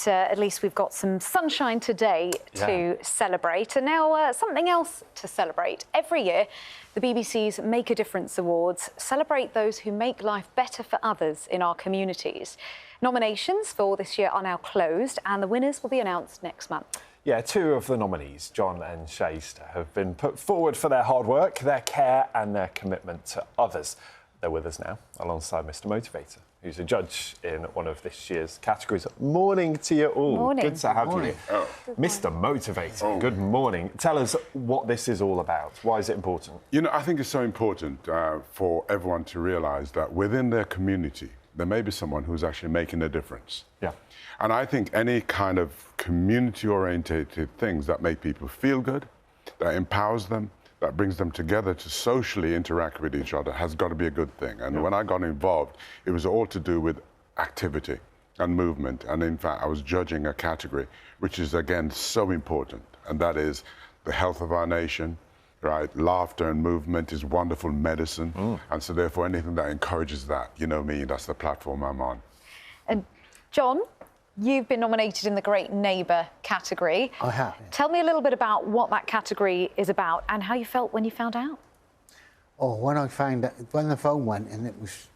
at least we've got some sunshine today to celebrate. And now something else to celebrate. Every year, the BBC's Make a Difference Awards celebrate those who make life better for others in our communities. Nominations for this year are now closed and the winners will be announced next month. Yeah, two of the nominees, John and Shahiesta, have been put forward for their hard work, their care and their commitment to others. They're with us now, alongside Mr Motivator, who's a judge in one of this year's categories. Morning to you all. Morning. Good to have you. Oh. Mr Motivator, good morning. Tell us what this is all about. Why is it important? You know, I think it's so important for everyone to realise that within their community, there may be someone who's actually making a difference. Yeah. And I think any kind of community-orientated things that make people feel good, that empowers them, that brings them together to socially interact with each other has got to be a good thing. And when I got involved, it was all to do with activity and movement. And in fact, I was judging a category, which is, again, so important. And that is the health of our nation, right? Laughter and movement is wonderful medicine. And so therefore, anything that encourages that, you know me, that's the platform I'm on. And John, you've been nominated in the Great Neighbour category. I have. Yeah. Tell me a little bit about what that category is about and how you felt when you found out. Oh, when I found out, when the phone went and it was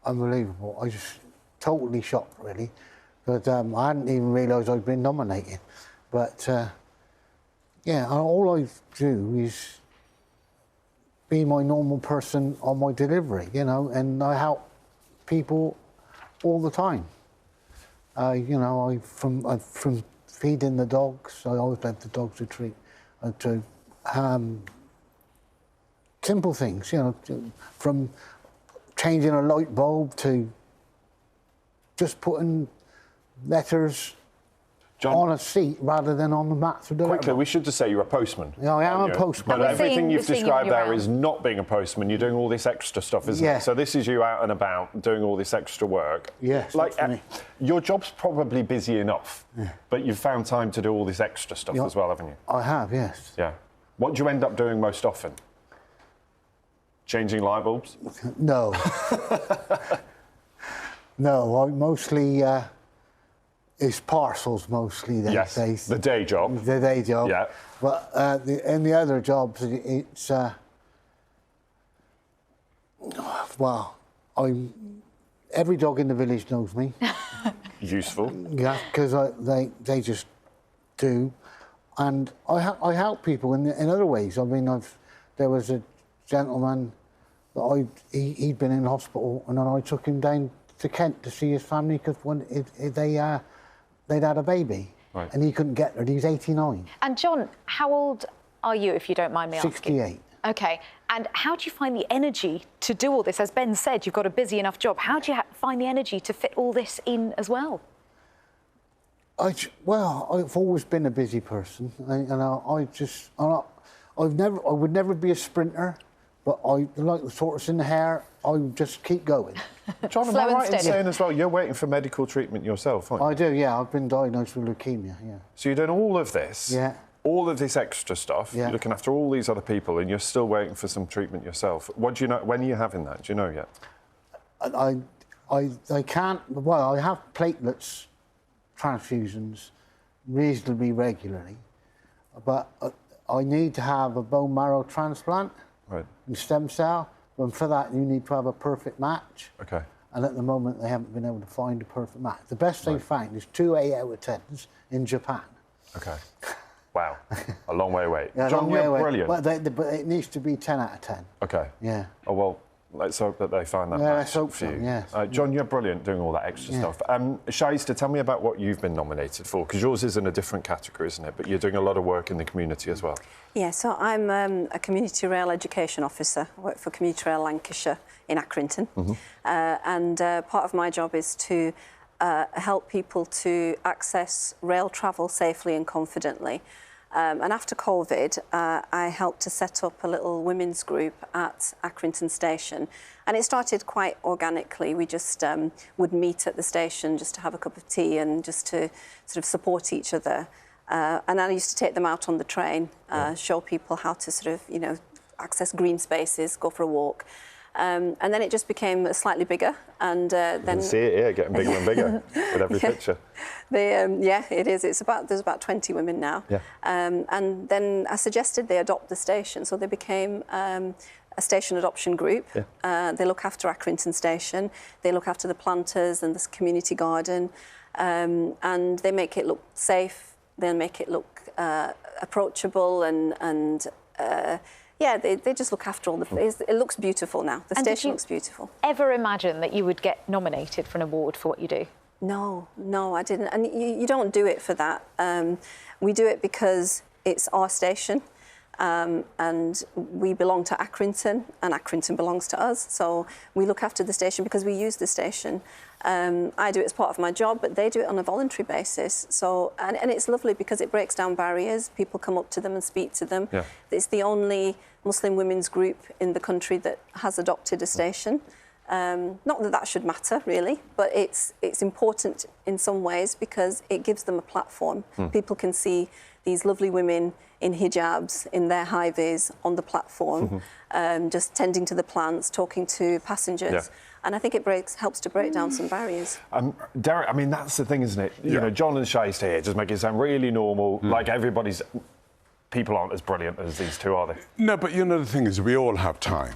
unbelievable, I just totally shocked, really. But I hadn't even realised I'd been nominated. But yeah, all I do is be my normal person on my delivery, you know, and I help people all the time. You know, from feeding the dogs, I always let the dogs a treat, to simple things, you know, from changing a light bulb to just putting letters on a seat rather than on the mat through the Quickly, we should just say you're a postman. Yeah, I am a postman. But everything you've described there around. is not being a postman. You're doing all this extra stuff, isn't Yeah. it? So this is you out and about doing all this extra work. Yes, Like, that's me. your job's probably busy enough, but you've found time to do all this extra stuff as well, haven't you? I have, yes. Yeah. What do you end up doing most often? Changing light bulbs? No. No, I mostly... it's parcels mostly these Yes, days. the day job. The day job. Yeah. But in the other jobs, it's well, every dog in the village knows me. Useful. Yeah, because they just do, and I help people in other ways. I mean, there was a gentleman that he'd been in hospital, and then I took him down to Kent to see his family because they'd had a baby, and he couldn't get there. He was 89. And John, how old are you, if you don't mind me asking? 68. OK. And how do you find the energy to do all this? As Ben said, you've got a busy enough job. How do you find the energy to fit all this in as well? Well, I've always been a busy person, and I would never be a sprinter, but I like the tortoise in the hare. I would just keep going. John, am Slow I and right in steady. saying as well, you're waiting for medical treatment yourself, aren't you? I do, yeah. I've been diagnosed with leukemia, yeah. So you're doing all of this, Yeah. all of this extra stuff, Yeah. you're looking after all these other people, and you're still waiting for some treatment yourself. What do you know? When are you having that? Do you know yet? I can't. Well, I have platelets transfusions reasonably regularly, but I need to have a bone marrow transplant and stem cell. And for that, you need to have a perfect match. Okay. And at the moment, they haven't been able to find a perfect match. The best they've found is 2 8/10s in Japan. Okay. Wow. A long way away. Yeah, John, you're brilliant. But it needs to be 10 out of 10. Okay. Yeah. Oh, well, let's hope that they find that Yeah, match let's hope for so, you. yes. John, you're brilliant doing all that extra stuff. Shahiesta, tell me about what you've been nominated for, because yours is in a different category, isn't it? But you're doing a lot of work in the community as well. Yeah, so I'm a community rail education officer. I work for Community Rail Lancashire in Accrington. And part of my job is to help people to access rail travel safely and confidently. And after COVID, I helped to set up a little women's group at Accrington Station. And it started quite organically. We just would meet at the station just to have a cup of tea and just to sort of support each other. And I used to take them out on the train, show people how to sort of, you know, access green spaces, go for a walk. And then it just became slightly bigger, and You can see it here getting bigger and bigger with every picture. Yeah, it is. There's about 20 women now. Yeah. And then I suggested they adopt the station, so they became a station adoption group. Yeah. They look after Accrington Station, they look after the planters and the community garden, and they make it look safe, they make it look approachable, and yeah, they just look after all the... It looks beautiful now. The station looks beautiful. Ever imagine that you would get nominated for an award for what you do? No, I didn't. And you don't do it for that. We do it because it's our station, and we belong to Accrington, and Accrington belongs to us. So we look after the station because we use the station. I do it as part of my job, but they do it on a voluntary basis. So, and it's lovely because it breaks down barriers. People come up to them and speak to them. Yeah. It's the only Muslim women's group in the country that has adopted a station. Not that that should matter, really, but it's important in some ways because it gives them a platform. People can see these lovely women in hijabs, in their high-vis, on the platform, just tending to the plants, talking to passengers. Yeah. And I think it helps to break down some barriers. Derek, I mean, that's the thing, isn't it? You know, John and Shahiesta here just make it sound really normal, like everybody's... People aren't as brilliant as these two, are they? No, but you know, the thing is, we all have time.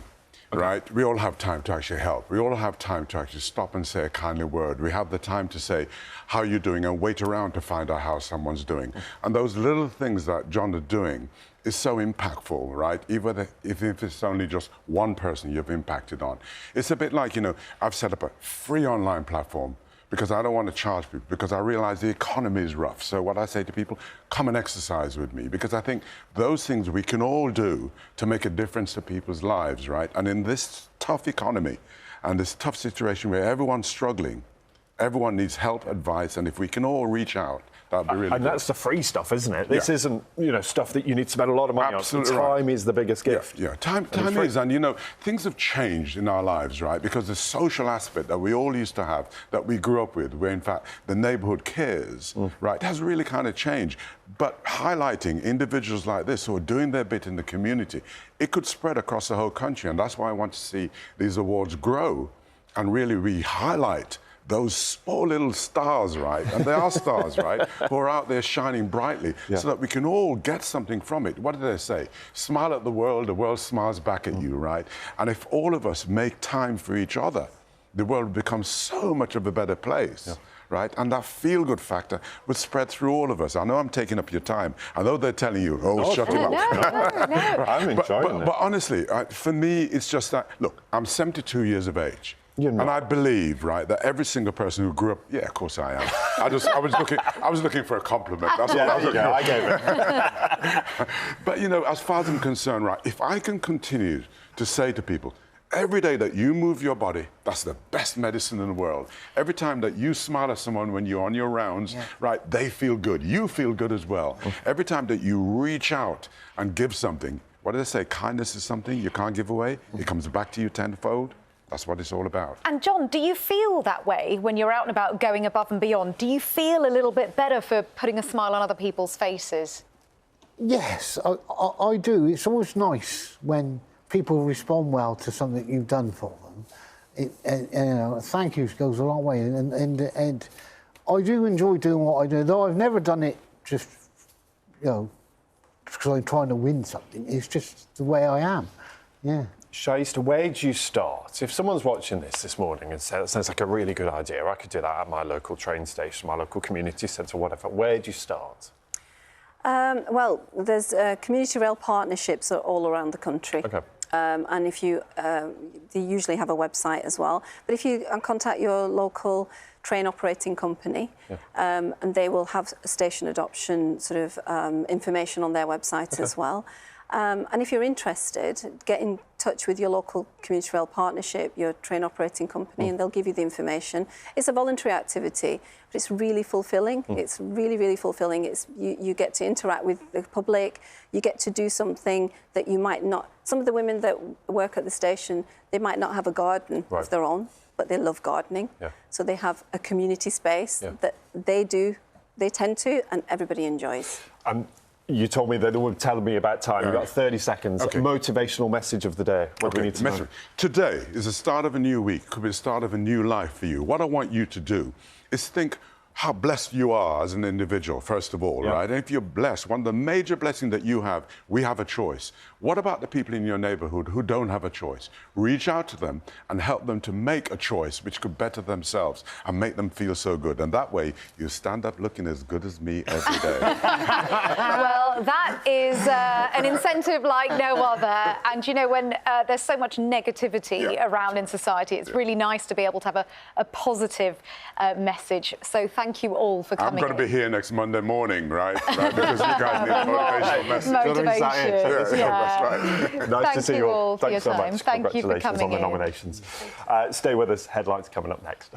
Right? We all have time to actually help. We all have time to actually stop and say a kindly word. We have the time to say, how are you doing? And wait around to find out how someone's doing. And those little things that John is doing is so impactful, right? Even if it's only just one person you've impacted on. It's a bit like, you know, I've set up a free online platform because I don't want to charge people, because I realize the economy is rough. So what I say to people, come and exercise with me, because I think those things we can all do to make a difference to people's lives, right? And in this tough economy and this tough situation where everyone's struggling, everyone needs help, advice, and if we can all reach out, that'd be really And good. that's the free stuff, isn't it? This Yeah. isn't, you know, stuff that you need to spend a lot of money Absolutely on. right. Time is the biggest gift. Yeah, time is, and you know, things have changed in our lives, right? Because the social aspect that we all used to have, that we grew up with, where in fact the neighbourhood cares, right, has really kind of changed. But highlighting individuals like this who are doing their bit in the community, it could spread across the whole country, and that's why I want to see these awards grow and really re-highlight those small little stars, right? And they are stars, right? Who are out there shining brightly so that we can all get something from it. What do they say? Smile at the world smiles back at you, right? And if all of us make time for each other, the world becomes so much of a better place. Right? And that feel-good factor would spread through all of us. I know I'm taking up your time. I know they're telling you, shut him up. No. I'm enjoying it. But honestly, for me, it's just that, look, I'm 72 years of age. You're not. And I believe, right, that every single person who grew up, yeah, of course I am. I was looking for a compliment. That's what I was looking for. I gave it. But, you know, as far as I'm concerned, right, if I can continue to say to people, every day that you move your body, that's the best medicine in the world. Every time that you smile at someone when you're on your rounds, right, they feel good. You feel good as well. Every time that you reach out and give something, what do they say? Kindness is something you can't give away. It comes back to you tenfold. That's what it's all about. And John, do you feel that way when you're out and about going above and beyond? Do you feel a little bit better for putting a smile on other people's faces? Yes, I do. It's always nice when people respond well to something you've done for them. You know, thank you goes a long way. And I do enjoy doing what I do, though I've never done it just, you know, because I'm trying to win something. It's just the way I am. Yeah. Shahiesta, where do you start? If someone's watching this morning and says, that sounds like a really good idea, I could do that at my local train station, my local community centre, whatever, where do you start? Well, there's community rail partnerships all around the country. Okay. And if you, they usually have a website as well. But if you contact your local train operating company, and they will have station adoption sort of information on their website as well. And if you're interested, get in touch with your local community rail partnership, your train operating company, and they'll give you the information. It's a voluntary activity, but it's really fulfilling. It's really, really fulfilling. It's you get to interact with the public. You get to do something that you might not. Some of the women that work at the station, they might not have a garden of their own, but they love gardening. So they have a community space that they tend to, and everybody enjoys. You told me that it would tell me about time. You've got 30 seconds. Okay. Motivational message of the day. What do we need to know? Today is the start of a new week, could be the start of a new life for you. What I want you to do is think how blessed you are as an individual, first of all, right? And if you're blessed, one of the major blessings that you have, we have a choice. What about the people in your neighborhood who don't have a choice? Reach out to them and help them to make a choice which could better themselves and make them feel so good. And that way, you stand up looking as good as me every day. Well, that is an incentive like no other. And, you know, when there's so much negativity around in society, it's really nice to be able to have a positive message. So thank you all for coming. I'm going to be here next Monday morning, right? Because you guys need a motivational message. Motivation. That's right. Nice to see you all. Thank you all for your time. So much. Thank you for Congratulations coming on the nominations. Stay with us. Headlines coming up next.